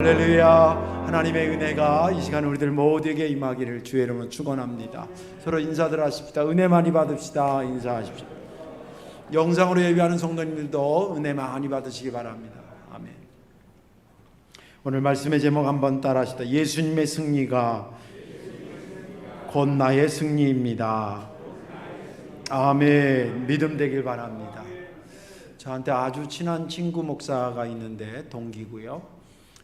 할렐루야. 하나님의 은혜가 이 시간 우리들 모두에게 임하기를 주의 이름으로 축원합니다. 서로 인사들 하십시다. 은혜 많이 받읍시다. 인사하십시오. 영상으로 예배하는 성도님들도 은혜 많이 받으시기 바랍니다. 아멘. 오늘 말씀의 제목 한번 따라 하시다. 예수님의 승리가 곧 나의 승리입니다. 아멘. 믿음 되길 바랍니다. 저한테 아주 친한 친구 목사가 있는데 동기고요.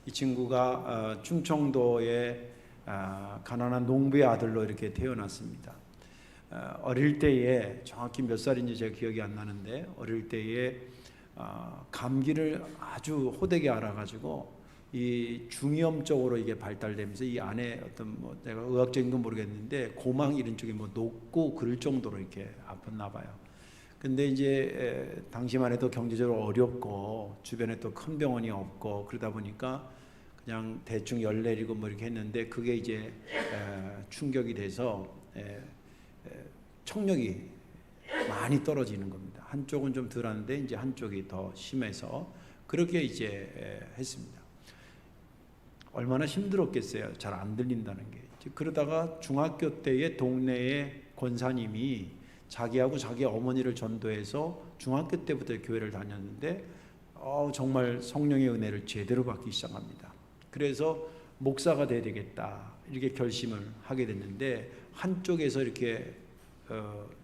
이 친구가 충청도의 가난한 농부의 아들로 이렇게 태어났습니다. 어릴 때에 정확히 몇 살인지 제가 기억이 안 나는데 어릴 때에 감기를 아주 호되게 앓아가지고 이 중이염 쪽으로 이게 발달되면서 이 안에 어떤 뭐 내가 의학적인 건 모르겠는데 고망 이런 쪽이 뭐 녹고 그럴 정도로 이렇게 아팠나 봐요. 근데 이제 당시만 해도 경제적으로 어렵고 주변에 또 큰 병원이 없고 그러다 보니까 그냥 대충 열 내리고 뭐 이렇게 했는데 그게 이제 충격이 돼서 청력이 많이 떨어지는 겁니다. 한쪽은 좀 덜한데 이제 한쪽이 더 심해서 그렇게 이제 했습니다. 얼마나 힘들었겠어요. 잘 안 들린다는 게. 그러다가 중학교 때에 동네에 권사님이 자기하고 자기 어머니를 전도해서 중학교 때부터 교회를 다녔는데 정말 성령의 은혜를 제대로 받기 시작합니다. 그래서 목사가 돼야 되겠다 이렇게 결심을 하게 됐는데 한쪽에서 이렇게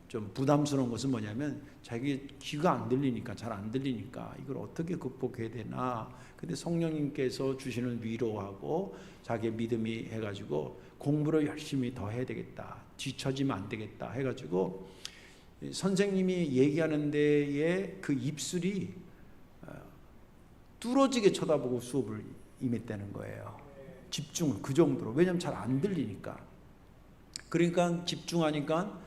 좀 부담스러운 것은 뭐냐면 자기 귀가 안 들리니까 잘 안 들리니까 이걸 어떻게 극복해야 되나. 근데 성령님께서 주시는 위로하고 자기의 믿음이 해가지고 공부를 열심히 더 해야 되겠다, 뒤처지면 안 되겠다 해가지고 선생님이 얘기하는 데에 그 입술이 뚫어지게 쳐다보고 수업을 임했다는 거예요. 집중을 그 정도로. 왜냐하면 잘 안 들리니까. 그러니까 집중하니까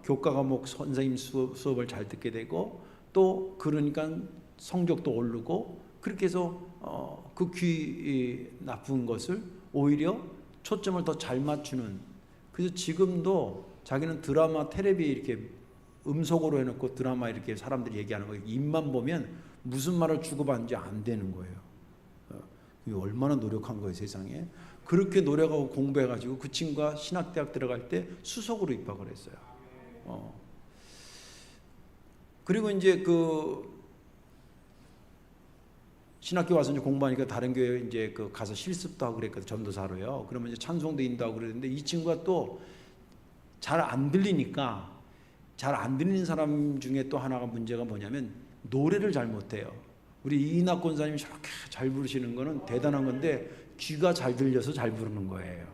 교과 과목 선생님 수업을 잘 듣게 되고 또 그러니까 성적도 오르고 그렇게 해서 그 귀 나쁜 것을 오히려 초점을 더 잘 맞추는. 그래서 지금도 자기는 드라마 텔레비 이렇게 음속으로 해놓고 드라마 이렇게 사람들이 얘기하는 거 입만 보면 무슨 말을 주고받는지 안 되는 거예요. 얼마나 노력한 거예요 세상에. 그렇게 노력하고 공부해가지고 그 친구가 신학대학 들어갈 때 수석으로 입학을 했어요. 그리고 이제 그 신학교 와서 이제 공부하니까 다른 교회 이제 그 가서 실습도 하고 그랬거든요. 전도사로요. 그러면 이제 찬송도 인도하고 그랬는데 이 친구가 또 잘 안 들리니까 잘 안 들리는 사람 중에 또 하나가 문제가 뭐냐면 노래를 잘 못해요. 우리 이인학 권사님이 저렇게 잘 부르시는 거는 대단한 건데 귀가 잘 들려서 잘 부르는 거예요.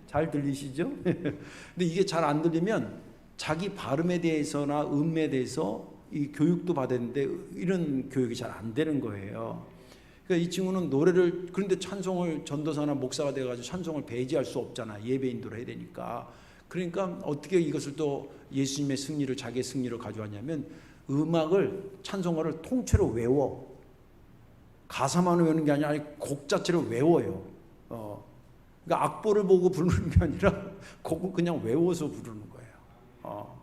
잘 들리시죠? 근데 이게 잘 안 들리면 자기 발음에 대해서나 음에 대해서 이 교육도 받았는데 이런 교육이 잘 안 되는 거예요. 그러니까 이 친구는 노래를 그런데 찬송을 전도사나 목사가 돼가지고 찬송을 배제할 수 없잖아. 예배 인도를 해야 되니까. 그러니까 어떻게 이것을 또 예수님의 승리를 자기의 승리로 가져왔냐면 음악을 찬송가를 통째로 외워. 가사만 외우는 게 아니라 곡 자체를 외워요. 그러니까 악보를 보고 부르는 게 아니라 곡을 그냥 외워서 부르는 거예요.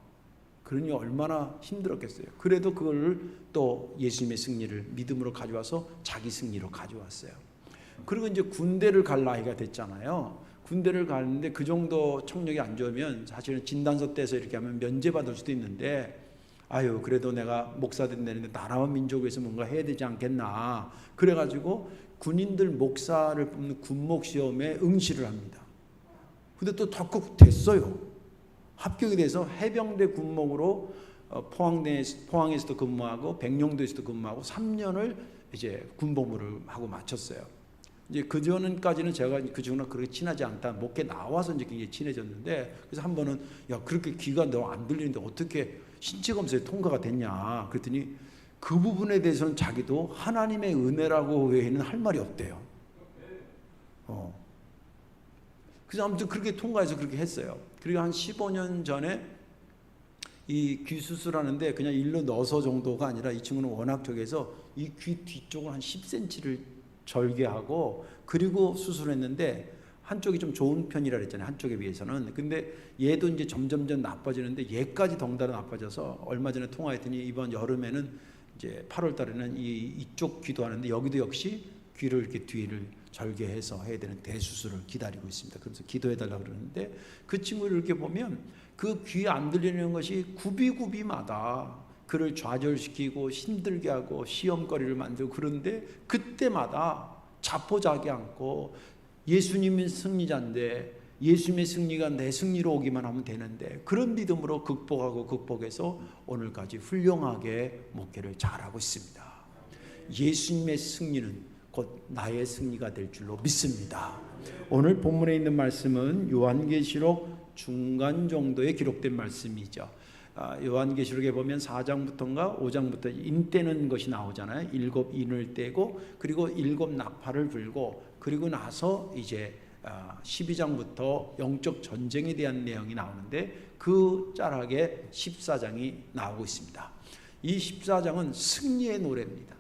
그러니 얼마나 힘들었겠어요. 그래도 그걸 또 예수님의 승리를 믿음으로 가져와서 자기 승리로 가져왔어요. 그리고 이제 군대를 갈 나이가 됐잖아요. 군대를 가는데 그 정도 청력이 안 좋으면 사실은 진단서 떼서 이렇게 하면 면제받을 수도 있는데 아유 그래도 내가 목사 된다는데 나라와 민족을 위해서 뭔가 해야 되지 않겠나. 그래가지고 군인들 목사를 뽑는 군목 시험에 응시를 합니다. 근데 또 덕국 됐어요. 합격이 돼서 해병대 군목으로 포항에서도 근무하고 백령도에서도 근무하고 3년을 이제 군복무를 하고 마쳤어요. 이제 그 전까지는 제가 그 친구랑 그렇게 친하지 않다. 목에 나와서 이제 굉장히 친해졌는데 그래서 한 번은 야 그렇게 귀가 너 안 들리는데 어떻게 신체 검사에 통과가 됐냐. 그랬더니 그 부분에 대해서는 자기도 하나님의 은혜라고 외에는 할 말이 없대요. 그래서 아무튼 그렇게 통과해서 그렇게 했어요. 그리고 한 15년 전에 이 귀 수술하는데 그냥 일로 넣어서 정도가 아니라 이 친구는 워낙 저기에서 이 귀 뒤쪽을 한 10cm를 절개하고 그리고 수술했는데 한쪽이 좀 좋은 편이라 그랬잖아요. 한쪽에 비해서는. 근데 얘도 이제 점점점 나빠지는데 얘까지 덩달아 나빠져서 얼마 전에 통화했더니 이번 여름에는 이제 8월 달에는 이쪽 귀도 하는데 여기도 역시 귀를 이렇게 뒤를 절개해서 해야 되는 대수술을 기다리고 있습니다. 그래서 기도해달라고 그러는데 그 친구를 이렇게 보면 그 귀 안 들리는 것이 구비구비마다 그를 좌절시키고 힘들게 하고 시험거리를 만들고, 그런데 그때마다 자포자기 않고 예수님이 승리자인데 예수님의 승리가 내 승리로 오기만 하면 되는데, 그런 믿음으로 극복해서 오늘까지 훌륭하게 목회를 잘하고 있습니다. 예수님의 승리는 곧 나의 승리가 될 줄로 믿습니다. 오늘 본문에 있는 말씀은 요한계시록 중간 정도에 기록된 말씀이죠. 요한계시록에 보면 4장부터인가 5장부터 인 떼는 것이 나오잖아요. 7 인을 떼고 그리고 7 나팔을 불고, 그리고 나서 이제 12장부터 영적 전쟁에 대한 내용이 나오는데 그 짤하게 14장이 나오고 있습니다. 이 14장은 승리의 노래입니다.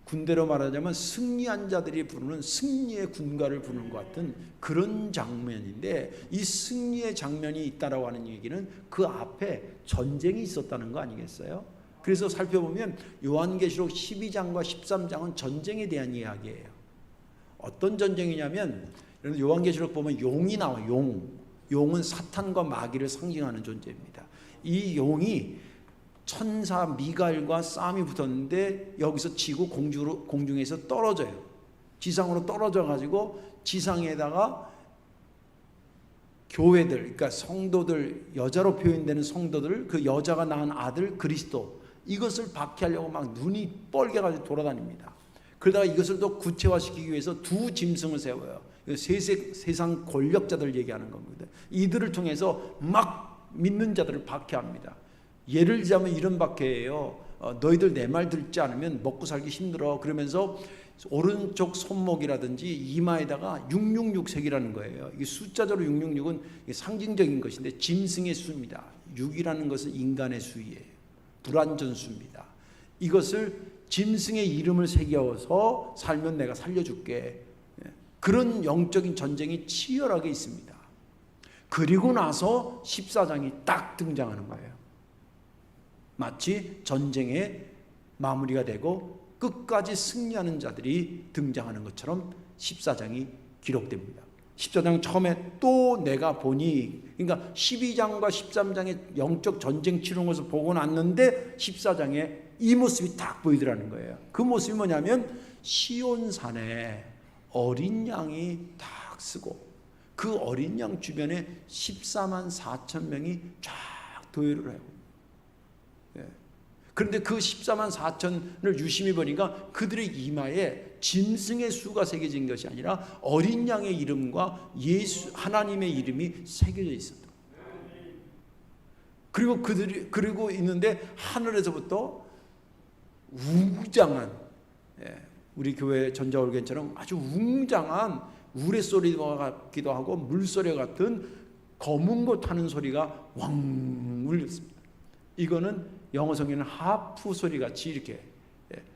군대로 말하자면 승리한 자들이 부르는 승리의 군가를 부르는 것 같은 그런 장면인데, 이 승리의 장면이 있다라고 하는 얘기는 그 앞에 전쟁이 있었다는 거 아니겠어요? 그래서 살펴보면 요한계시록 12장과 13장은 전쟁에 대한 이야기예요. 어떤 전쟁이냐면, 요한계시록 보면 용이 나와요. 용은 사탄과 마귀를 상징하는 존재입니다. 이 용이 천사 미가엘과 싸움이 붙었는데 여기서 지고 공중에서 떨어져요. 지상으로 떨어져 가지고 지상에다가 교회들, 그러니까 성도들, 여자로 표현되는 성도들, 그 여자가 낳은 아들 그리스도, 이것을 박해하려고 막 눈이 뻘게 가지고 돌아다닙니다. 그러다가 이것을 또 구체화시키기 위해서 두 짐승을 세워요. 세상 권력자들 얘기하는 겁니다. 이들을 통해서 막 믿는 자들을 박해합니다. 예를 들자면 이런 박해예요. 너희들 내 말 듣지 않으면 먹고 살기 힘들어. 그러면서 오른쪽 손목이라든지 이마에다가 666색이라는 거예요. 이 숫자적으로 666은 상징적인 것인데 짐승의 수입니다. 6이라는 것은 인간의 수이에요. 불완전 수입니다. 이것을 짐승의 이름을 새겨서 살면 내가 살려줄게. 그런 영적인 전쟁이 치열하게 있습니다. 그리고 나서 14장이 딱 등장하는 거예요. 마치 전쟁의 마무리가 되고 끝까지 승리하는 자들이 등장하는 것처럼 14장이 기록됩니다. 14장 처음에 또 내가 보니, 그러니까 12장과 13장의 영적 전쟁 치르는 것을 보고 났는데 14장에 이 모습이 딱 보이더라는 거예요. 그 모습이 뭐냐면 시온산에 어린 양이 딱 쓰고 그 어린 양 주변에 14만 4천 명이 쫙 도열을 해요. 그런데 그 14만 4천을 유심히 보니까 그들의 이마에 짐승의 수가 새겨진 것이 아니라 어린 양의 이름과 예수 하나님의 이름이 새겨져 있었다. 그리고 그리고 있는데 하늘에서부터 웅장한, 우리 교회 전자올겐처럼 아주 웅장한 우레소리와 같기도 하고 물소리 같은 검은 거 타는 소리가 왕 울렸습니다. 이거는 영어 성에는 하프 소리 같이 이렇게,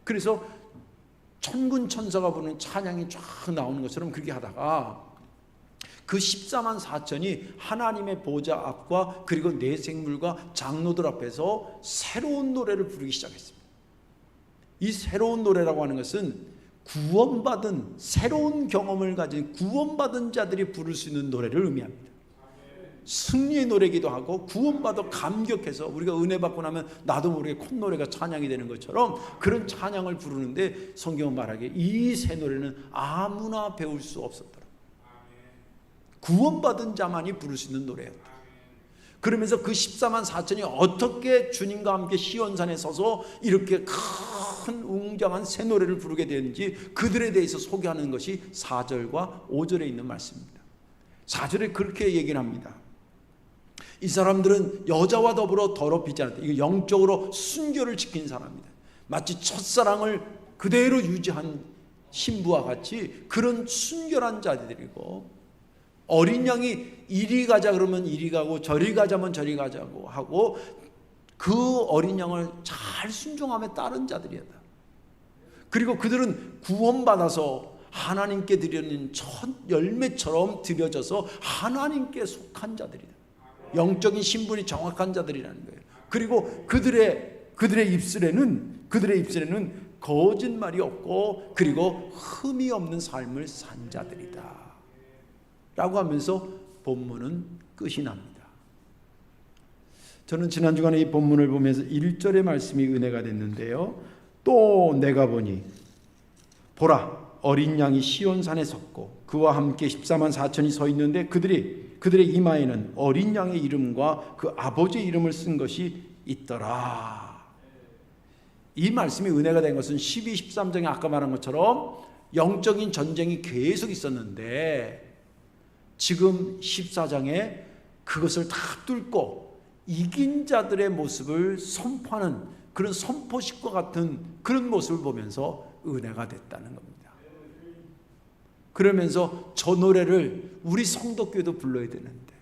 그래서 천군 천사가 부르는 찬양이 쫙 나오는 것처럼 그렇게 하다가 그 14만 4천이 하나님의 보좌 앞과 그리고 내 생물과 장로들 앞에서 새로운 노래를 부르기 시작했습니다. 이 새로운 노래라고 하는 것은 구원받은, 새로운 경험을 가진 구원받은 자들이 부를 수 있는 노래를 의미합니다. 승리의 노래기도 하고 구원받아 감격해서 우리가 은혜 받고 나면 나도 모르게 콧노래가 찬양이 되는 것처럼 그런 찬양을 부르는데, 성경은 말하기에 이 새 노래는 아무나 배울 수 없었더라. 구원받은 자만이 부를 수 있는 노래였다. 그러면서 그 14만 4천이 어떻게 주님과 함께 시온산에 서서 이렇게 큰 웅장한 새 노래를 부르게 되는지 그들에 대해서 소개하는 것이 4절과 5절에 있는 말씀입니다. 4절에 그렇게 얘기를 합니다. 이 사람들은 여자와 더불어 더럽히지 않았다. 이거 영적으로 순결을 지킨 사람입니다. 마치 첫사랑을 그대로 유지한 신부와 같이 그런 순결한 자들이고, 어린 양이 이리 가자 그러면 이리 가고 저리 가자면 저리 가자고 하고 그 어린 양을 잘 순종하며 따른 자들이었다. 그리고 그들은 구원받아서 하나님께 드리는 첫 열매처럼 드려져서 하나님께 속한 자들이다. 영적인 신분이 정확한 자들이라는 거예요. 그리고 그들의 입술에는 거짓말이 없고 그리고 흠이 없는 삶을 산 자들이다 라고 하면서 본문은 끝이 납니다. 저는 지난 주간에 이 본문을 보면서 1절의 말씀이 은혜가 됐는데요. 또 내가 보니 보라 어린 양이 시온산에 섰고 그와 함께 14만 4천이 서 있는데 그들의 이마에는 어린 양의 이름과 그 아버지의 이름을 쓴 것이 있더라. 이 말씀이 은혜가 된 것은 12, 13장에 아까 말한 것처럼 영적인 전쟁이 계속 있었는데 지금 14장에 그것을 다 뚫고 이긴 자들의 모습을 선포하는 그런 선포식과 같은 그런 모습을 보면서 은혜가 됐다는 겁니다. 그러면서 저 노래를 우리 성도교회도 불러야 되는데,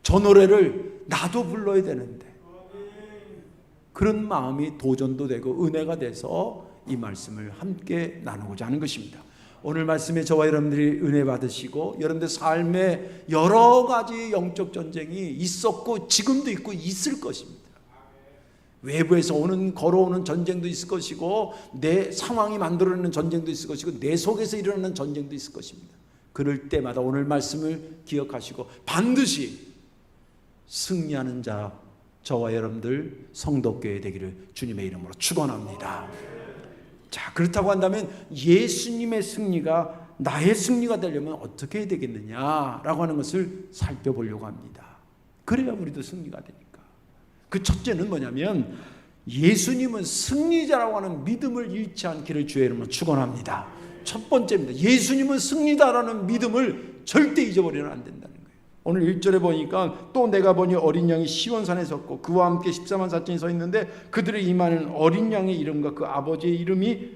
저 노래를 나도 불러야 되는데, 그런 마음이 도전도 되고 은혜가 돼서 이 말씀을 함께 나누고자 하는 것입니다. 오늘 말씀에 저와 여러분들이 은혜 받으시고 여러분들 삶에 여러 가지 영적 전쟁이 있었고 지금도 있고 있을 것입니다. 외부에서 걸어오는 전쟁도 있을 것이고 내 상황이 만들어내는 전쟁도 있을 것이고 내 속에서 일어나는 전쟁도 있을 것입니다. 그럴 때마다 오늘 말씀을 기억하시고 반드시 승리하는 자 저와 여러분들 성도교회 되기를 주님의 이름으로 축원합니다. 자, 그렇다고 한다면 예수님의 승리가 나의 승리가 되려면 어떻게 해야 되겠느냐라고 하는 것을 살펴보려고 합니다. 그래야 우리도 승리가 되니까. 그 첫째는 뭐냐면 예수님은 승리자라고 하는 믿음을 잃지 않기를 주의 이름으로 축원합니다. 첫 번째입니다. 예수님은 승리다라는 믿음을 절대 잊어버리면 안 된다는 거예요. 오늘 1절에 보니까 또 내가 보니 어린 양이 시온산에 섰고 그와 함께 14만 4천이 서 있는데 그들의 이마에는 어린 양의 이름과 그 아버지의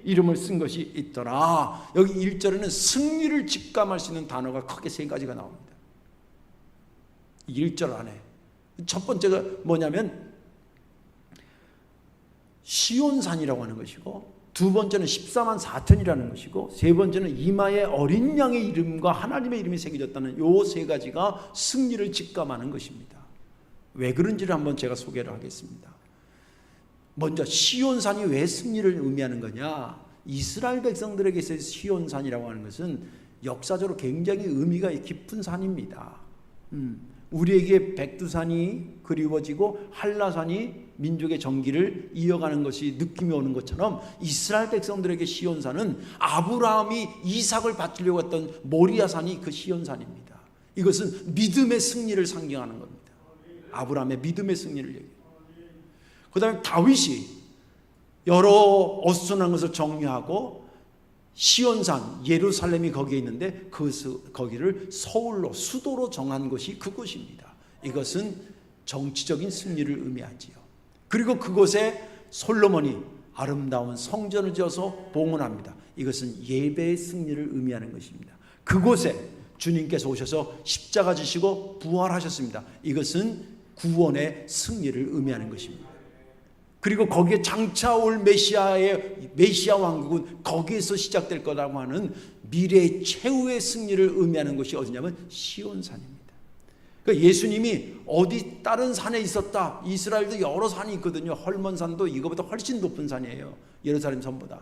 이름을 쓴 것이 있더라. 여기 1절에는 승리를 직감할 수 있는 단어가 크게 세 가지가 나옵니다. 1절 안에 첫 번째가 뭐냐면 시온산이라고 하는 것이고, 두 번째는 14만 4천이라는 것이고, 세 번째는 이마에 어린 양의 이름과 하나님의 이름이 새겨졌다는 요 세 가지가 승리를 직감하는 것입니다. 왜 그런지를 한번 제가 소개를 하겠습니다. 먼저 시온산이 왜 승리를 의미하는 거냐? 이스라엘 백성들에게 있어서 시온산이라고 하는 것은 역사적으로 굉장히 의미가 깊은 산입니다. 우리에게 백두산이 그리워지고 한라산이 민족의 정기를 이어가는 것이 느낌이 오는 것처럼 이스라엘 백성들에게 시온산은 아브라함이 이삭을 바치려고 했던 모리아산이 그 시온산입니다. 이것은 믿음의 승리를 상징하는 겁니다. 아브라함의 믿음의 승리를 얘기해요. 그 다음에 다윗이 여러 어수선한 것을 정리하고 시온산 예루살렘이 거기에 있는데 거기를 서울로 수도로 정한 것이 그곳입니다. 이것은 정치적인 승리를 의미하지요. 그리고 그곳에 솔로몬이 아름다운 성전을 지어서 봉헌합니다. 이것은 예배의 승리를 의미하는 것입니다. 그곳에 주님께서 오셔서 십자가 지시고 부활하셨습니다. 이것은 구원의 승리를 의미하는 것입니다. 그리고 거기에 장차 올 메시아 왕국은 거기에서 시작될 거라고 하는 미래의 최후의 승리를 의미하는 것이 어디냐면 시온산입니다. 그러니까 예수님이 어디 다른 산에 있었다. 이스라엘도 여러 산이 있거든요. 헐몬산도 이거보다 훨씬 높은 산이에요. 예루살렘 산보다.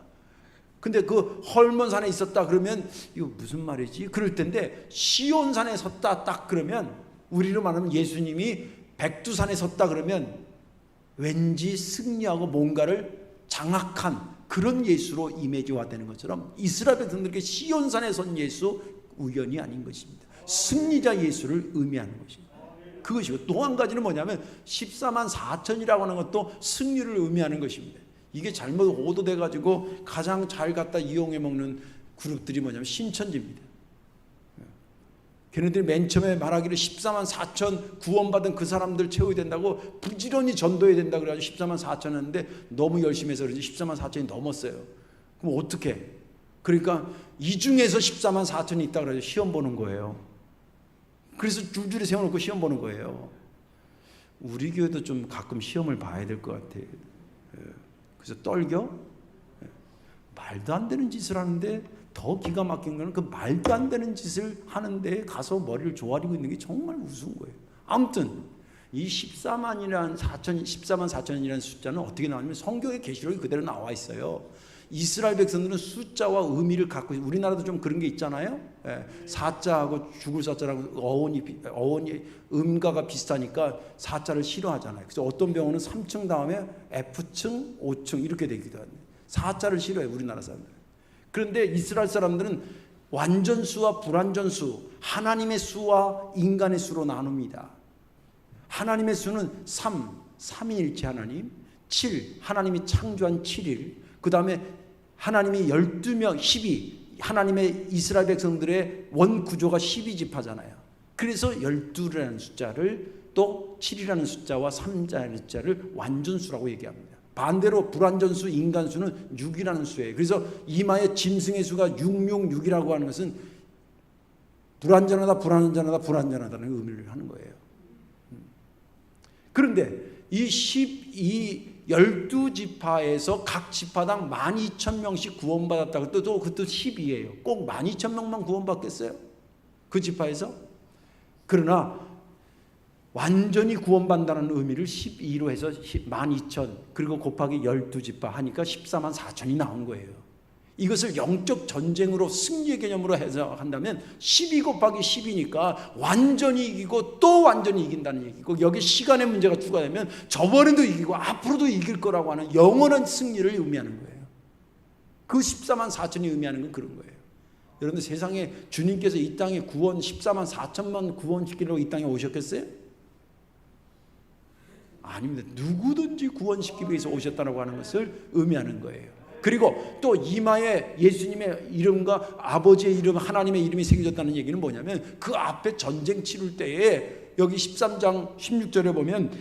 근데 그 헐몬산에 있었다 그러면 이거 무슨 말이지? 그럴 텐데 시온산에 섰다 딱 그러면 우리로 말하면 예수님이 백두산에 섰다 그러면 왠지 승리하고 뭔가를 장악한 그런 예수로 이미지화되는 것처럼 이스라엘 백성들에게 시온산에 선 예수 우연이 아닌 것입니다. 승리자 예수를 의미하는 것입니다. 그것이고 또 한 가지는 뭐냐면 14만 4천이라고 하는 것도 승리를 의미하는 것입니다. 이게 잘못 오도돼 가지고 가장 잘 갖다 이용해 먹는 그룹들이 뭐냐면 신천지입니다. 걔네들이 맨 처음에 말하기를 14만 4천 구원받은 그 사람들 채워야 된다고 부지런히 전도해야 된다 그래가지고 14만 4천 했는데 너무 열심히 해서 그런지 14만 4천이 넘었어요. 그럼 어떻게? 그러니까 이 중에서 14만 4천이 있다 그래가지고 시험 보는 거예요. 그래서 줄줄이 세워놓고 시험 보는 거예요. 우리 교회도 좀 가끔 시험을 봐야 될 것 같아요. 그래서 떨겨? 말도 안 되는 짓을 하는데 더 기가 막힌 거는 그 말도 안 되는 짓을 하는데 가서 머리를 조아리고 있는 게 정말 우스운 거예요. 아무튼 이 14만 4천이라는 숫자는 어떻게 나오냐면 성경의 계시록이 그대로 나와 있어요. 이스라엘 백성들은 숫자와 의미를 갖고 있어요. 우리나라도 좀 그런 게 있잖아요. 예, 사자하고 죽을 사자라고 어원이 음가가 비슷하니까 사자를 싫어하잖아요. 그래서 어떤 병원은 3층 다음에 F층, 5층 이렇게 되기도 합니다. 사자를 싫어해요, 우리나라 사람들은. 그런데 이스라엘 사람들은 완전수와 불완전수, 하나님의 수와 인간의 수로 나눕니다. 하나님의 수는 3, 삼위일체 하나님, 7, 하나님이 창조한 7일, 그 다음에 하나님이 12명, 12, 하나님의 이스라엘 백성들의 원구조가 12지파잖아요. 그래서 12라는 숫자를 또 7이라는 숫자와 3자라는 숫자를 완전수라고 얘기합니다. 반대로 불완전수, 인간수는 6이라는 수예요. 그래서 이마의 짐승의 수가 666이라고 하는 것은 불완전하다, 불완전하다는 의미를 하는 거예요. 그런데 이 12지파에서 각 지파당 12,000명씩 구원받았다고 또 그것도 12예요. 꼭 12,000명만 구원받겠어요? 그 지파에서? 그러나 완전히 구원받는다는 의미를 12로 해서 12,000 그리고 곱하기 12지파 하니까 14만 4천이 나온 거예요. 이것을 영적 전쟁으로 승리의 개념으로 해석한다면 12 곱하기 10이니까 완전히 이기고 또 완전히 이긴다는 얘기고, 여기 시간의 문제가 추가되면 저번에도 이기고 앞으로도 이길 거라고 하는 영원한 승리를 의미하는 거예요. 그 14만 4천이 의미하는 건 그런 거예요. 여러분들 세상에 주님께서 이 땅에 구원 14만 4천만 구원시키려고 이 땅에 오셨겠어요? 아닙니다. 누구든지 구원시키기 위해서 오셨다고 하는 것을 의미하는 거예요. 그리고 또 이마에 예수님의 이름과 아버지의 이름, 하나님의 이름이 새겨졌다는 얘기는 뭐냐면 그 앞에 전쟁 치룰 때에 여기 13장 16절에 보면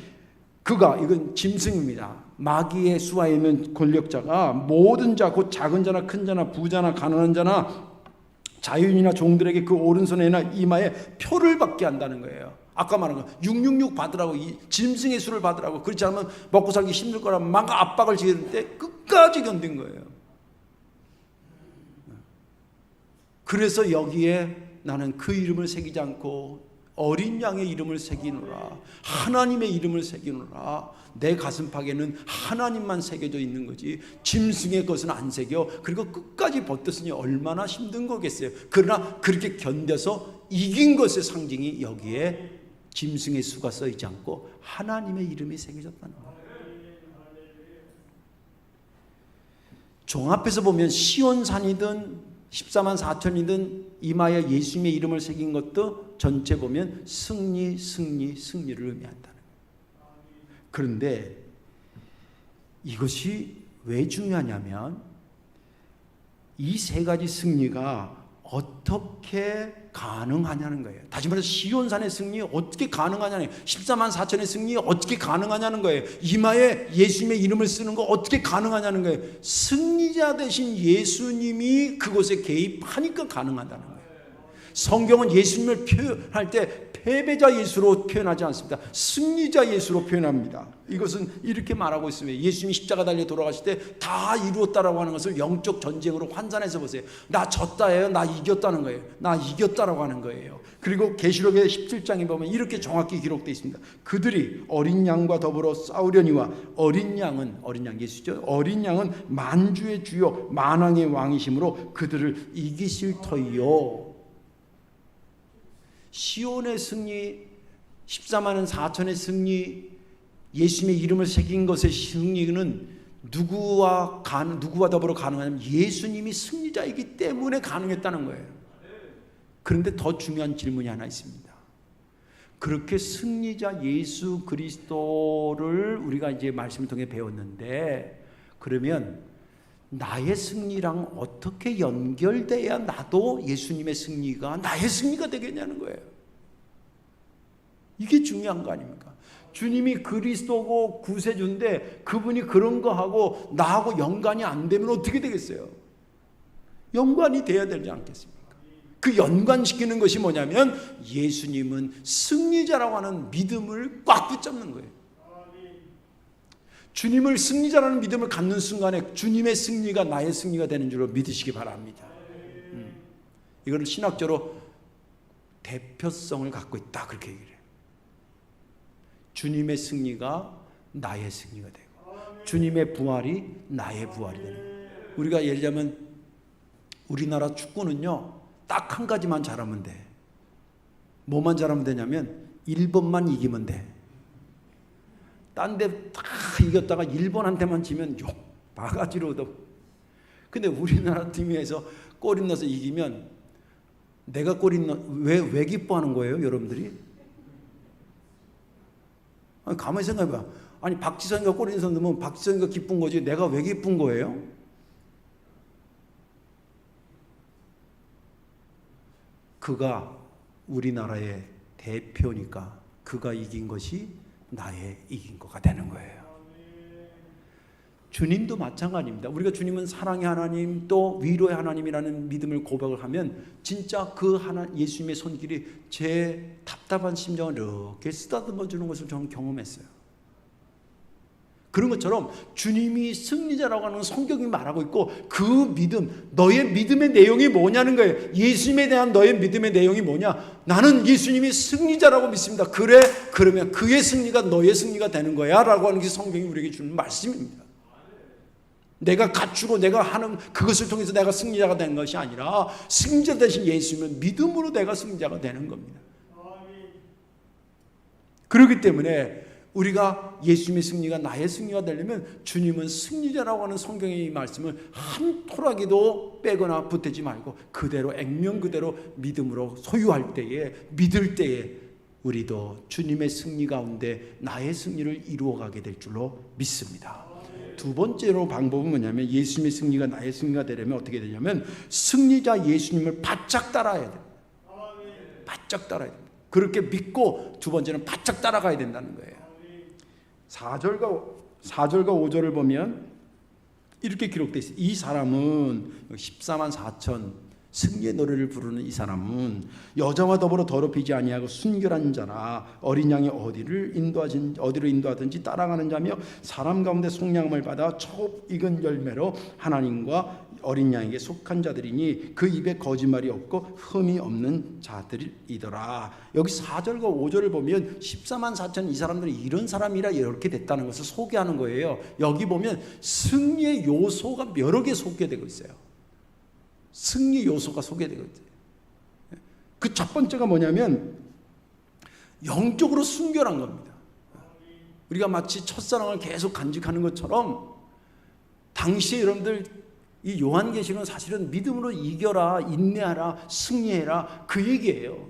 그가, 이건 짐승입니다. 마귀의 수하에 있는 권력자가 모든 자, 곧 작은 자나 큰 자나 부자나 가난한 자나 자유인이나 종들에게 그 오른손에나 이마에 표를 받게 한다는 거예요. 아까 말한 거 666 받으라고, 이 짐승의 수를 받으라고. 그렇지 않으면 먹고 살기 힘들 거라 막 압박을 지을 때 끝까지 견딘 거예요. 그래서 여기에 나는 그 이름을 새기지 않고 어린 양의 이름을 새기노라, 하나님의 이름을 새기노라. 내 가슴팍에는 하나님만 새겨져 있는 거지 짐승의 것은 안 새겨. 그리고 끝까지 버텼으니 얼마나 힘든 거겠어요. 그러나 그렇게 견뎌서 이긴 것의 상징이 여기에 짐승의 수가 써있지 않고 하나님의 이름이 새겨졌다는 거예요. 종합해서 보면 시온산이든 14만 4천이든 이마에 예수님의 이름을 새긴 것도 전체 보면 승리를 의미한다는 거예요. 그런데 이것이 왜 중요하냐면 이 세 가지 승리가 어떻게 가능하냐는 거예요. 다시 말해서 시온산의 승리 어떻게 가능하냐는 거예요. 14만 4천의 승리 어떻게 가능하냐는 거예요. 이마에 예수님의 이름을 쓰는 거 어떻게 가능하냐는 거예요. 승리자 되신 예수님이 그곳에 개입하니까 가능하다는 거예요. 성경은 예수님을 표현할 때 패배자 예수로 표현하지 않습니다. 승리자 예수로 표현합니다. 이것은 이렇게 말하고 있습니다. 예수님이 십자가 달려 돌아가실 때 다 이루었다라고 하는 것을 영적 전쟁으로 환산해서 보세요. 나 졌다예요? 나 이겼다는 거예요. 나 이겼다라고 하는 거예요. 그리고 계시록의 17장에 보면 이렇게 정확히 기록되어 있습니다. 그들이 어린 양과 더불어 싸우려니와 어린 양 예수죠. 어린 양은 만주의 주요 만왕의 왕이심으로 그들을 이기실 터이요. 시온의 승리, 14만 4천의 승리, 예수님의 이름을 새긴 것의 승리는 누구와 더불어 가능하냐면 예수님이 승리자이기 때문에 가능했다는 거예요. 그런데 더 중요한 질문이 하나 있습니다. 그렇게 승리자 예수 그리스도를 우리가 이제 말씀을 통해 배웠는데, 그러면 나의 승리랑 어떻게 연결돼야 나도 예수님의 승리가 나의 승리가 되겠냐는 거예요. 이게 중요한 거 아닙니까? 주님이 그리스도고 구세주인데 그분이 그런 거 하고 나하고 연관이 안 되면 어떻게 되겠어요? 연관이 돼야 되지 않겠습니까? 그 연관시키는 것이 뭐냐면 예수님은 승리자라고 하는 믿음을 꽉 붙잡는 거예요. 주님을 승리자라는 믿음을 갖는 순간에 주님의 승리가 나의 승리가 되는 줄로 믿으시기 바랍니다. 이거를 신학적으로 대표성을 갖고 있다, 그렇게 얘기를 해요. 주님의 승리가 나의 승리가 되고 주님의 부활이 나의 부활이 되는 거예요. 우리가 예를 들자면 우리나라 축구는요 딱 한 가지만 잘하면 돼. 뭐만 잘하면 되냐면 1번만 이기면 돼. 딴 데 다 이겼다가 1번한테만 지면 욕 바가지로 얻어. 근데 우리나라 팀에서 골이 넣어서 이기면 내가 골이 왜 기뻐하는 거예요 여러분들이? 아니, 가만히 생각해봐. 아니 박지성이가 골 넣으면 박지성이가 기쁜 거지 내가 왜 기쁜 거예요? 그가 우리나라의 대표니까 그가 이긴 것이 나의 이긴 거가 되는 거예요. 주님도 마찬가지입니다. 우리가 주님은 사랑의 하나님 또 위로의 하나님이라는 믿음을 고백을 하면 진짜 그 예수님의 손길이 제 답답한 심정을 이렇게 쓰다듬어 주는 것을 저는 경험했어요. 그런 것처럼 주님이 승리자라고 하는 성경이 말하고 있고 그 믿음, 너의 믿음의 내용이 뭐냐는 거예요. 예수님에 대한 너의 믿음의 내용이 뭐냐? 나는 예수님이 승리자라고 믿습니다. 그래? 그러면 그의 승리가 너의 승리가 되는 거야 라고 하는 게 성경이 우리에게 주는 말씀입니다. 내가 갖추고 내가 하는 그것을 통해서 내가 승리자가 되는 것이 아니라 승리자 대신 예수님은 믿음으로 내가 승리자가 되는 겁니다. 그렇기 때문에 우리가 예수님의 승리가 나의 승리가 되려면 주님은 승리자라고 하는 성경의 말씀을 한 토락에도 빼거나 보태지 말고 그대로 액면 그대로 믿음으로 소유할 때에 믿을 때에 우리도 주님의 승리 가운데 나의 승리를 이루어가게 될 줄로 믿습니다. 두 번째로 방법은 뭐냐면 예수님의 승리가 나의 승리가 되려면 어떻게 되냐면 승리자 예수님을 바짝 따라야 돼요. 바짝 따라야 돼요. 그렇게 믿고 두 번째는 바짝 따라가야 된다는 거예요. 4절과 5절을 보면 이렇게 기록되어 있어요. 이 사람은 14만 4천 승리의 노래를 부르는 이 사람은 여자와 더불어 더럽히지 아니하고 순결한 자라 어린 양이 어디로 인도하든지 따라가는 자며 사람 가운데 속량함을 받아 처음 익은 열매로 하나님과 어린 양에게 속한 자들이니 그 입에 거짓말이 없고 흠이 없는 자들이더라. 여기 4절과 5절을 보면 14만 4천 이 사람들이 이런 사람이라 이렇게 됐다는 것을 소개하는 거예요. 여기 보면 승리의 요소가 여러 개 소개되고 있어요. 승리 요소가 소개되고 있어요. 그 첫 번째가 뭐냐면 영적으로 순결한 겁니다. 우리가 마치 첫사랑을 계속 간직하는 것처럼 당시에 여러분들 이 요한계시록은 사실은 믿음으로 이겨라, 인내하라, 승리해라 그 얘기예요.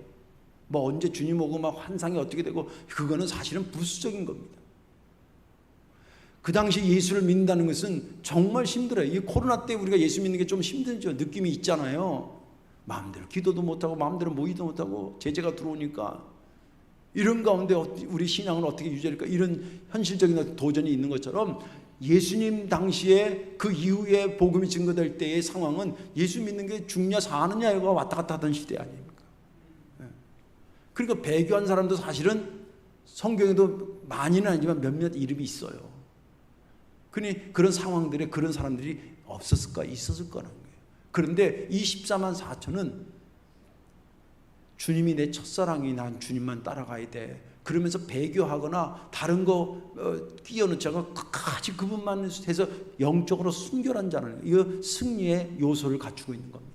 뭐 언제 주님 오고 막 환상이 어떻게 되고 그거는 사실은 부수적인 겁니다. 그 당시 예수를 믿는다는 것은 정말 힘들어요. 이 코로나 때 우리가 예수 믿는 게 좀 힘들죠. 느낌이 있잖아요. 마음대로 기도도 못하고 마음대로 모이도 못하고 제재가 들어오니까 이런 가운데 우리 신앙은 어떻게 유지할까 이런 현실적인 도전이 있는 것처럼 예수님 당시에 그 이후에 복음이 증거될 때의 상황은 예수 믿는 게 죽냐 사느냐가 왔다 갔다 하던 시대 아닙니까? 그러니까 배교한 사람도 사실은 성경에도 많이는 아니지만 몇몇 이름이 있어요. 그러니 그런 상황들에 그런 사람들이 없었을까 있었을 거라는 거예요. 그런데 이 14만 4천은 주님이 내 첫사랑이 난 주님만 따라가야 돼. 그러면서 배교하거나 다른 거 끼워넣자가 끝까지 그분만 해서 영적으로 순결한 자는 이 승리의 요소를 갖추고 있는 겁니다.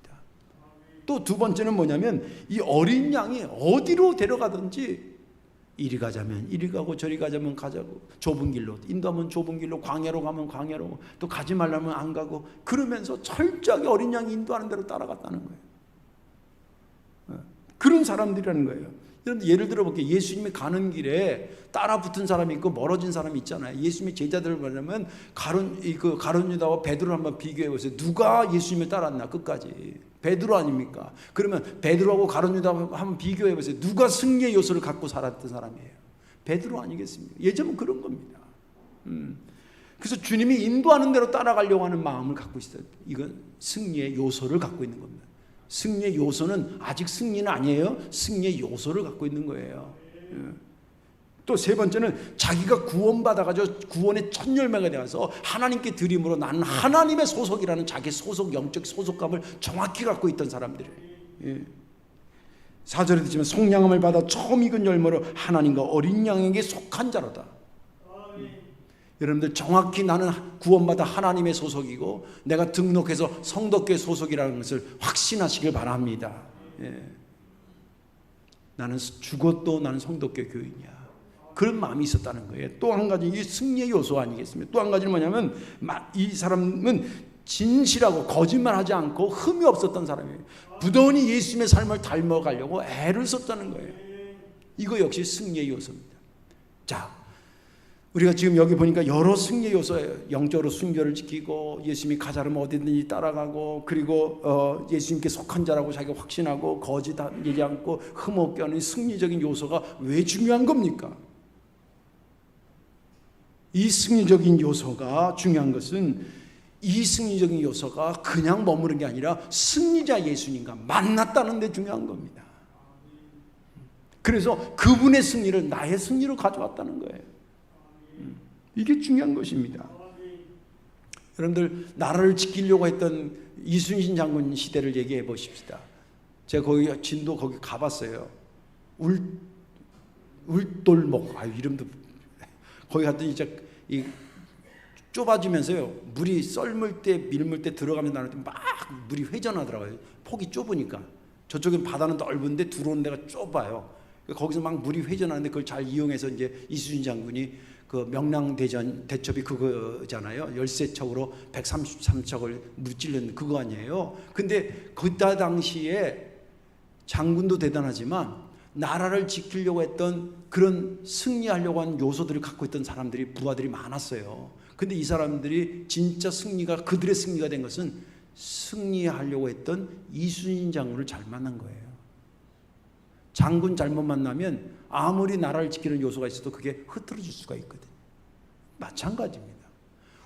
또 두 번째는 뭐냐면 이 어린 양이 어디로 데려가든지 이리 가자면 이리 가고 저리 가자면 가자고 좁은 길로 인도하면 좁은 길로 광야로 가면 광야로 또 가지 말라면 안 가고 그러면서 철저하게 어린 양이 인도하는 대로 따라갔다는 거예요. 그런 사람들이라는 거예요. 여러분 예를 들어 볼게요. 예수님이 가는 길에 따라 붙은 사람이 있고 멀어진 사람이 있잖아요. 예수님의 제자들을 보려면 가룟 유다와 베드로를 한번 비교해 보세요. 누가 예수님을 따랐나 끝까지? 베드로 아닙니까? 그러면 베드로하고 가룟 유다와 한번 비교해 보세요. 누가 승리의 요소를 갖고 살았던 사람이에요? 베드로 아니겠습니까? 예전은 그런 겁니다. 그래서 주님이 인도하는 대로 따라가려고 하는 마음을 갖고 있어요. 이건 승리의 요소를 갖고 있는 겁니다. 승리의 요소는 아직 승리는 아니에요. 승리의 요소를 갖고 있는 거예요. 또 세 번째는 자기가 구원받아가지고 구원의 첫 열매가 되어서 하나님께 드림으로 나는 하나님의 소속이라는 자기 소속 영적 소속감을 정확히 갖고 있던 사람들이에요. 4절에 듣지만 속량함을 받아 처음 익은 열매로 하나님과 어린 양에게 속한 자로다. 여러분들 정확히 나는 구원받아 하나님의 소속이고 내가 등록해서 성덕교회 소속이라는 것을 확신하시길 바랍니다. 예. 나는 죽어도 나는 성덕교회 교인이야. 그런 마음이 있었다는 거예요. 또 한 가지 이 승리의 요소 아니겠습니까? 또 한 가지는 뭐냐면 이 사람은 진실하고 거짓말하지 않고 흠이 없었던 사람이에요. 부단히 예수님의 삶을 닮아가려고 애를 썼다는 거예요. 이거 역시 승리의 요소입니다. 자, 우리가 지금 여기 보니까 여러 승리의 요소예요. 영적으로 순결을 지키고 예수님이 가자르면 어디든지 따라가고 그리고 예수님께 속한 자라고 자기가 확신하고 거짓하지 않고 흠 없게 하는 승리적인 요소가 왜 중요한 겁니까? 이 승리적인 요소가 중요한 것은 이 승리적인 요소가 그냥 머무른 게 아니라 승리자 예수님과 만났다는 데 중요한 겁니다. 그래서 그분의 승리를 나의 승리로 가져왔다는 거예요. 이게 중요한 것입니다. 여러분들 나라를 지키려고 했던 이순신 장군 시대를 얘기해 보십시다. 제가 거기 진도 거기 가봤어요. 울돌목 이름도 거기 갔더니 이제 이 좁아지면서요 물이 썰물 때 밀물 때 들어가면 나는데 막 물이 회전하더라고요. 폭이 좁으니까 저쪽엔 바다는 넓은데 들어오는 데가 좁아요. 거기서 막 물이 회전하는데 그걸 잘 이용해서 이제 이순신 장군이 그 명랑대전 대첩이 그거잖아요. 열세척으로 133척을 무찔른 그거 아니에요. 근데 그때 당시에 장군도 대단하지만 나라를 지키려고 했던 그런 승리하려고 하는 요소들을 갖고 있던 사람들이 부하들이 많았어요. 근데 이 사람들이 진짜 승리가 그들의 승리가 된 것은 승리하려고 했던 이순신 장군을 잘 만난 거예요. 장군 잘못 만나면 아무리 나라를 지키는 요소가 있어도 그게 흐트러질 수가 있거든요. 마찬가지입니다.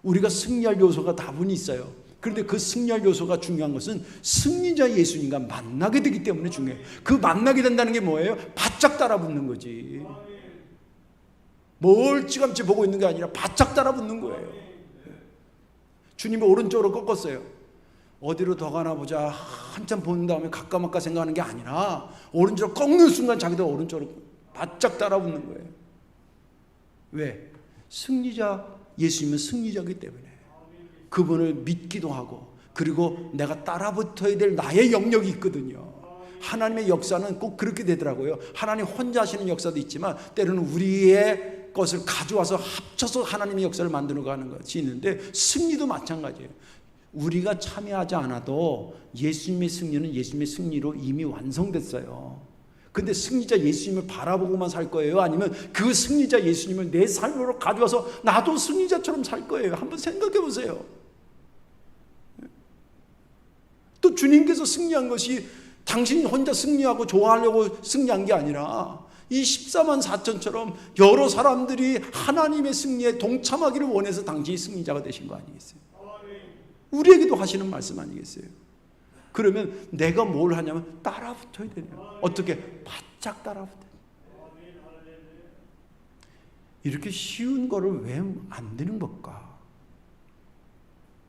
우리가 승리할 요소가 다분히 있어요. 그런데 그 승리할 요소가 중요한 것은 승리자 예수님과 만나게 되기 때문에 중요해요. 그 만나게 된다는 게 뭐예요? 바짝 따라붙는 거지. 멀찌감치 보고 있는 게 아니라 바짝 따라붙는 거예요. 주님이 오른쪽으로 꺾었어요. 어디로 더 가나 보자 한참 본 다음에 가까마까 생각하는 게 아니라 오른쪽으로 꺾는 순간 자기도 오른쪽으로 바짝 따라붙는 거예요. 왜? 승리자 예수님은 승리자이기 때문에 그분을 믿기도 하고 그리고 내가 따라붙어야 될 나의 영역이 있거든요. 하나님의 역사는 꼭 그렇게 되더라고요. 하나님 혼자 하시는 역사도 있지만 때로는 우리의 것을 가져와서 합쳐서 하나님의 역사를 만들어 가는 것이 있는데 승리도 마찬가지예요. 우리가 참여하지 않아도 예수님의 승리는 예수님의 승리로 이미 완성됐어요. 근데 승리자 예수님을 바라보고만 살 거예요? 아니면 그 승리자 예수님을 내 삶으로 가져와서 나도 승리자처럼 살 거예요? 한번 생각해 보세요. 또 주님께서 승리한 것이 당신이 혼자 승리하고 좋아하려고 승리한 게 아니라 이 14만 4천처럼 여러 사람들이 하나님의 승리에 동참하기를 원해서 당신이 승리자가 되신 거 아니겠어요? 우리에게도 하시는 말씀 아니겠어요? 그러면 내가 뭘 하냐면 따라붙어야 되냐. 어떻게? 바짝 따라붙어야 돼. 이렇게 쉬운 거를 왜 안 되는 걸까?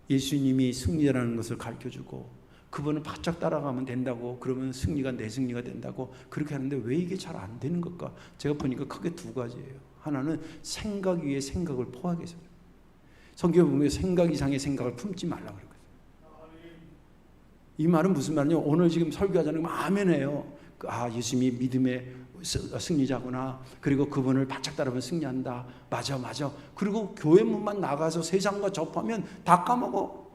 예수님이 승리라는 것을 가르쳐주고 그분을 바짝 따라가면 된다고 그러면 승리가 내 승리가 된다고 그렇게 하는데 왜 이게 잘 안 되는 걸까? 제가 보니까 크게 두 가지예요. 하나는 생각 위에 생각을 포하게 해서 성경에 보면 생각 이상의 생각을 품지 말라고 그러거든요. 이 말은 무슨 말이냐? 오늘 지금 설교하자는 거 아멘해요. 예수님이 믿음의 승리자구나. 그리고 그분을 바짝 따르면 승리한다. 맞아. 그리고 교회 문만 나가서 세상과 접하면 다 까먹어.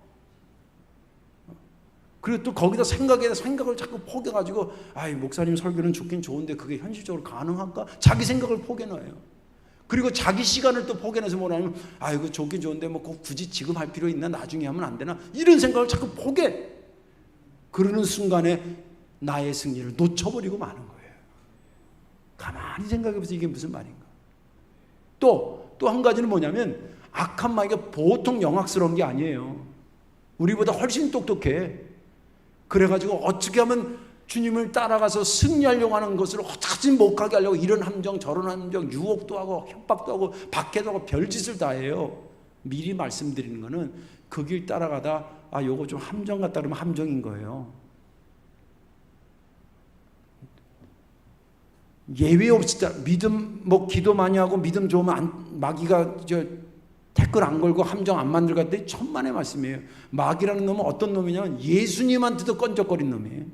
그리고 또 거기다 생각을 자꾸 포개가지고 목사님 설교는 좋긴 좋은데 그게 현실적으로 가능할까? 자기 생각을 포개놔요. 그리고 자기 시간을 또 포개내서 뭐냐면 이거 좋긴 좋은데 뭐 꼭 굳이 지금 할 필요 있나? 나중에 하면 안 되나? 이런 생각을 자꾸 포개. 그러는 순간에 나의 승리를 놓쳐버리고 마는 거예요. 가만히 생각해보세요. 이게 무슨 말인가? 또 한 가지는 뭐냐면 악한 마귀가 보통 영악스러운 게 아니에요. 우리보다 훨씬 똑똑해. 그래가지고 어떻게 하면 주님을 따라가서 승리하려고 하는 것을 어떻게 못 가게 하려고 이런 함정 저런 함정 유혹도 하고 협박도 하고 박해도 하고 별짓을 다 해요. 미리 말씀드리는 거는 그 길 따라가다 요거 좀 함정 같다 그러면 함정인 거예요. 예외 없이 믿음 뭐 기도 많이 하고 믿음 좋으면 마귀가 댓글 안 걸고 함정 안 만들 것 같더니 천만의 말씀이에요. 마귀라는 놈은 어떤 놈이냐면 예수님한테도 끈적거린 놈이에요.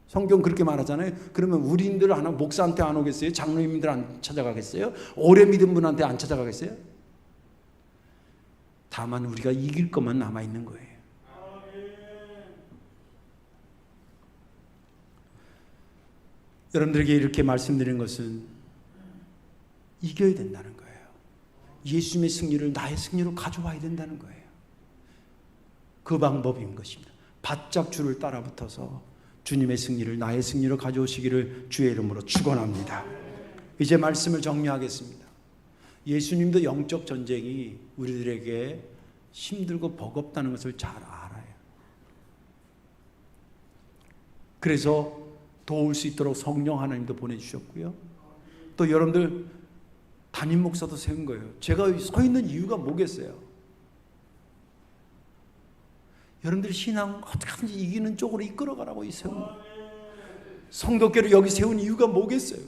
성경 그렇게 말하잖아요. 그러면 우리인들 하나 목사한테 안 오겠어요? 장로님들 안 찾아가겠어요? 오래 믿은 분한테 안 찾아가겠어요? 다만 우리가 이길 것만 남아있는 거예요. 여러분들에게 이렇게 말씀드린 것은 이겨야 된다는 거예요. 예수님의 승리를 나의 승리로 가져와야 된다는 거예요. 그 방법인 것입니다. 바짝 주를 따라붙어서 주님의 승리를 나의 승리로 가져오시기를 주의 이름으로 축원합니다. 이제 말씀을 정리하겠습니다. 예수님도 영적 전쟁이 우리들에게 힘들고 버겁다는 것을 잘 알아요. 그래서 도울 수 있도록 성령 하나님도 보내주셨고요. 또 여러분들 담임 목사도 세운 거예요. 제가 서 있는 이유가 뭐겠어요? 여러분들 신앙 어떻게든지 이기는 쪽으로 이끌어가라고 세운 거예요. 성도교를 여기 세운 이유가 뭐겠어요?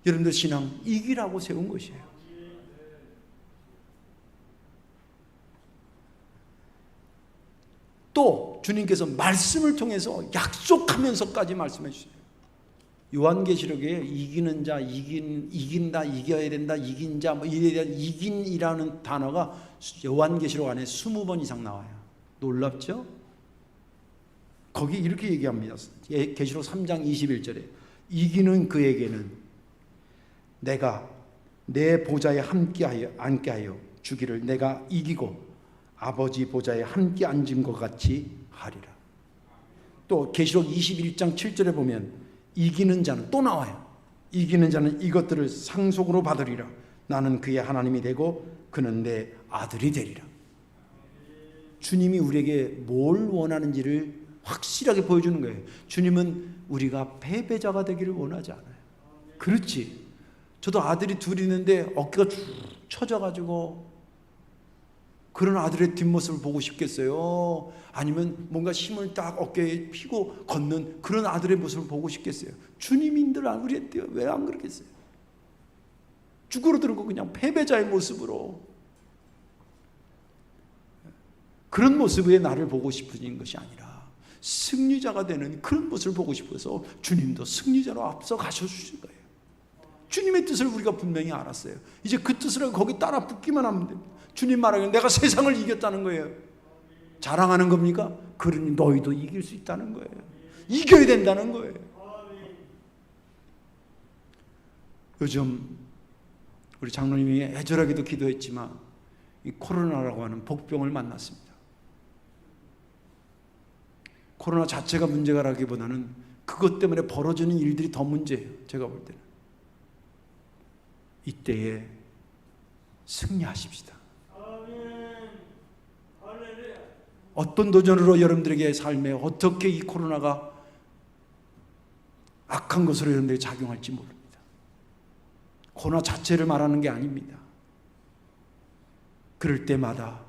여러분들 신앙 이기라고 세운 것이에요. 또 주님께서 말씀을 통해서 약속하면서까지 말씀해 주세요. 요한계시록에 이기는 자, 이긴다, 이겨야 된다, 이긴 자, 뭐 이에 대한 이긴이라는 단어가 요한계시록 안에 20번 이상 나와요. 놀랍죠? 거기 이렇게 얘기합니다. 계시록 3장 21절에 이기는 그에게는 내가 내 보좌에 함께 앉게 하여 주기를 내가 이기고 아버지 보좌에 함께 앉은 것 같이 하리라. 또 계시록 21장 7절에 보면 이기는 자는 또 나와요. 이기는 자는 이것들을 상속으로 받으리라. 나는 그의 하나님이 되고 그는 내 아들이 되리라. 주님이 우리에게 뭘 원하는지를 확실하게 보여주는 거예요. 주님은 우리가 패배자가 되기를 원하지 않아요. 그렇지. 저도 아들이 둘이 있는데 어깨가 쭉 처져가지고 그런 아들의 뒷모습을 보고 싶겠어요? 아니면 뭔가 힘을 딱 어깨에 피고 걷는 그런 아들의 모습을 보고 싶겠어요? 주님인들 안 그랬대요. 왜 안 그러겠어요? 쭈그러들고 그냥 패배자의 모습으로 그런 모습의 나를 보고 싶어진 것이 아니라 승리자가 되는 그런 모습을 보고 싶어서 주님도 승리자로 앞서 가셔주신 거예요. 주님의 뜻을 우리가 분명히 알았어요. 이제 그 뜻을 거기 따라 붙기만 하면 됩니다. 주님 말하기를 내가 세상을 이겼다는 거예요. 자랑하는 겁니까? 그러니 너희도 이길 수 있다는 거예요. 이겨야 된다는 거예요. 요즘 우리 장로님이 애절하게도 기도했지만 이 코로나라고 하는 복병을 만났습니다. 코로나 자체가 문제가라기보다는 그것 때문에 벌어지는 일들이 더 문제예요. 제가 볼 때는. 이때에 승리하십시다. 어떤 도전으로 여러분들에게 삶에 어떻게 이 코로나가 악한 것으로 여러분들에게 작용할지 모릅니다. 코로나 자체를 말하는 게 아닙니다. 그럴 때마다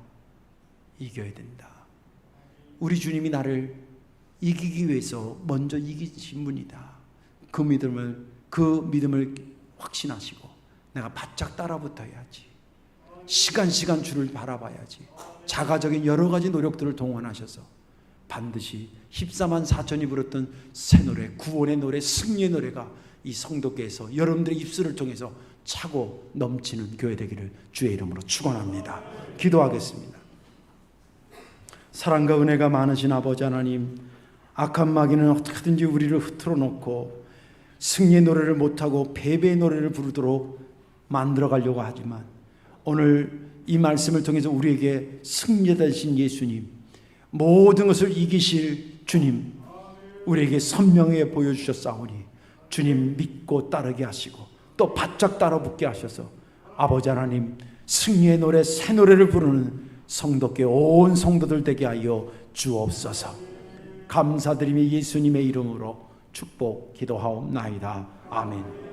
이겨야 된다. 우리 주님이 나를 이기기 위해서 먼저 이기신 분이다. 그 믿음을 확신하시고 내가 바짝 따라붙어야지. 시간 주를 바라봐야지. 자가적인 여러 가지 노력들을 동원하셔서 반드시 14만 4천이 부르던 새 노래, 구원의 노래, 승리의 노래가 이 성도께서 여러분들의 입술을 통해서 차고 넘치는 교회 되기를 주의 이름으로 축원합니다. 기도하겠습니다. 사랑과 은혜가 많으신 아버지 하나님, 악한 마귀는 어떻게든지 우리를 흐트러 놓고 승리의 노래를 못하고 패배의 노래를 부르도록 만들어 가려고 하지만 오늘 이 말씀을 통해서 우리에게 승리되신 예수님, 모든 것을 이기실 주님, 우리에게 선명하게 보여주셨사오니 주님 믿고 따르게 하시고 또 바짝 따라붙게 하셔서 아버지 하나님 승리의 노래, 새 노래를 부르는 성도께 온 성도들 되게 하여 주옵소서. 감사드리며 예수님의 이름으로 축복 기도하옵나이다. 아멘.